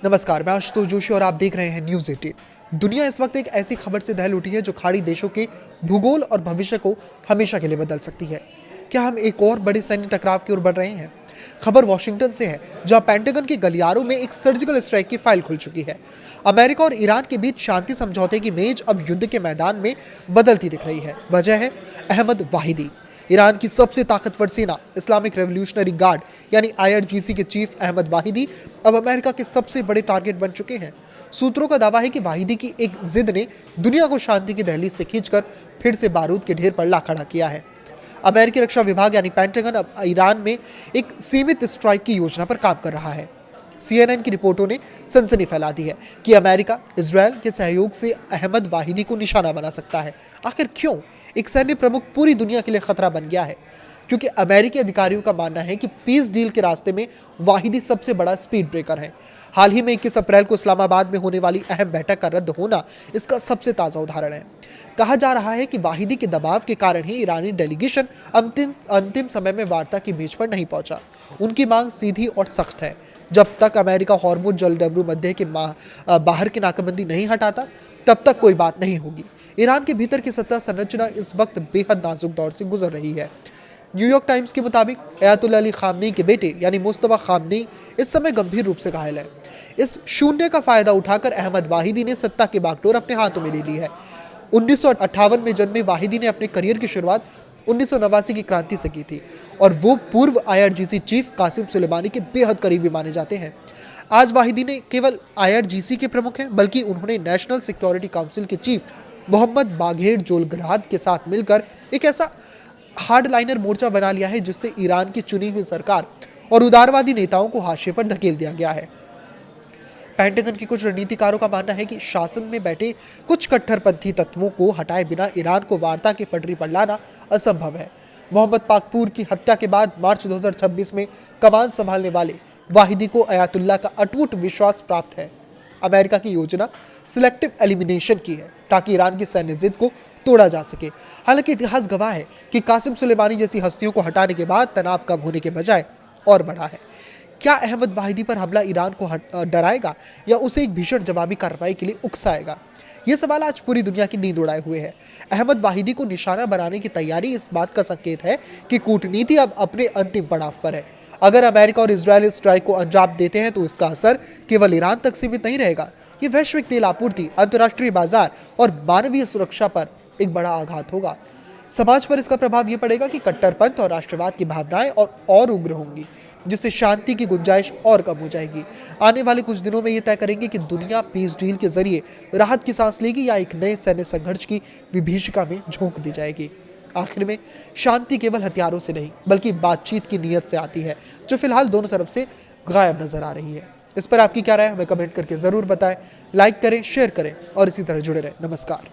नमस्कार, मैं आशुतोष जोशी और आप देख रहे हैं न्यूज़ 18। दुनिया इस वक्त एक ऐसी खबर से दहल उठी है जो खाड़ी देशों के भूगोल और भविष्य को हमेशा के लिए बदल सकती है। क्या हम एक और बड़े सैन्य टकराव की ओर बढ़ रहे हैं? खबर वॉशिंगटन से है, जहां पेंटागन के गलियारों में एक सर्जिकल स्ट्राइक की फाइल खुल चुकी है। अमेरिका और ईरान के बीच शांति समझौते की मेज अब युद्ध के मैदान में बदलती दिख रही है। वजह है अहमद वाहिदी, ईरान की सबसे ताकतवर सेना इस्लामिक रेवोल्यूशनरी गार्ड यानी IRGC के चीफ अहमद वाहिदी अब अमेरिका के सबसे बड़े टारगेट बन चुके हैं। सूत्रों का दावा है कि वाहिदी की एक जिद ने दुनिया को शांति की दहलीज से खींचकर फिर से बारूद के ढेर पर ला खड़ा किया है। अमेरिकी रक्षा विभाग यानी पेंटागन अब ईरान में एक सीमित स्ट्राइक की योजना पर काम कर रहा है। CNN की रिपोर्टों ने सनसनी फैला दी है कि अमेरिका इजरायल के सहयोग से अहमद वाहिदी को निशाना बना सकता है। आखिर क्यों? एक सैन्य प्रमुख पूरी दुनिया के लिए खतरा बन गया है, क्योंकि अमेरिकी अधिकारियों का मानना है कि पीस डील के रास्ते में वाहिदी सबसे बड़ा स्पीड ब्रेकर है। हाल ही में 21 अप्रैल को इस्लामाबाद में होने वाली अहम बैठक का रद्द होना इसका सबसे ताज़ा उदाहरण है। कहा जा रहा है कि वाहिदी के दबाव के कारण ही ईरानी डेलीगेशन अंतिम समय में वार्ता की मेज पर नहीं पहुंचा। उनकी मांग सीधी और सख्त है, जब तक अमेरिका हॉर्मुज जलडमरू मध्य के बाहर की नाकाबंदी नहीं हटाता तब तक कोई बात नहीं होगी। ईरान के भीतर की सत्ता संरचना इस वक्त बेहद नाजुक दौर से गुजर रही है। न्यूयॉर्क टाइम्स के मुताबिक अयातुल्ला अली खामनी के बेटे यानी मुस्तफा खामनी इस समय गंभीर रूप से घायल है। इस शून्य का फायदा उठाकर अहमद वाहिदी ने सत्ता की बागडोर अपने हाथों में ले ली है। 1958 में जन्मे वाहिदी ने अपने करियर की शुरुआत 1989 की क्रांति से की थी और वो पूर्व IRGC चीफ कासिम सुलेमानी के बेहद करीबी माने जाते हैं। आज वाहिदी ने केवल IRGC के प्रमुख हैं, बल्कि उन्होंने नेशनल सिक्योरिटी काउंसिल के चीफ मोहम्मद बाघेर जोलग्राद के साथ मिलकर एक ऐसा हार्डलाइनर मोर्चा बना लिया है जिससे ईरान की चुनी हुई सरकार और उदारवादी नेताओं को हाशिए पर धकेल दिया गया है। पेंटागन के कुछ रणनीतिकारों का मानना है कि शासन में बैठे कुछ कट्टरपंथी तत्वों को हटाए बिना ईरान को वार्ता की पटरी पर लाना असंभव है। मोहम्मद पाकपूर की हत्या के बाद मार्च 2026 में कमान संभालने वाले वाहिदी को अयातुल्ला का अटूट विश्वास प्राप्त है। अमेरिका की योजना सिलेक्टिव एलिमिनेशन की है ताकि ईरान की सैन्य जिद को तोड़ा जा सके। हालांकि इतिहास गवाह है कि कासिम सुलेमानी जैसी हस्तियों को हटाने के बाद तनाव कम होने के बजाय और बढ़ा है। क्या अहमद वाहिदी पर हमला ईरान को डराएगा या उसे एक भीषण जवाबी कार्रवाई के लिए उकसाएगा? ये सवाल आज पूरी दुनिया की नींद उड़ाए हुए है। अहमद वाहिदी को निशाना बनाने की तैयारी इस बात का संकेत है कि कूटनीति अब अपने अंतिम पड़ाव पर है। अगर अमेरिका और इजरायल इस स्ट्राइक को अंजाम देते हैं तो इसका असर केवल ईरान तक सीमित नहीं रहेगा। ये वैश्विक तेल आपूर्ति, अंतर्राष्ट्रीय बाजार और मानवीय सुरक्षा पर एक बड़ा आघात होगा। समाज पर इसका प्रभाव ये पड़ेगा कि कट्टरपंथ और राष्ट्रवाद की भावनाएं और उग्र होंगी, जिससे शांति की गुंजाइश और कम हो जाएगी। आने वाले कुछ दिनों में ये तय करेंगे कि दुनिया पीस डील के जरिए राहत की सांस लेगी या एक नए सैन्य संघर्ष की विभीषिका में झोंक दी जाएगी। आखिर में शांति केवल हथियारों से नहीं बल्कि बातचीत की नीयत से आती है, जो फिलहाल दोनों तरफ से गायब नजर आ रही है। इस पर आपकी क्या राय है हमें कमेंट करके जरूर बताएं। लाइक करें, शेयर करें और इसी तरह जुड़े रहें। नमस्कार।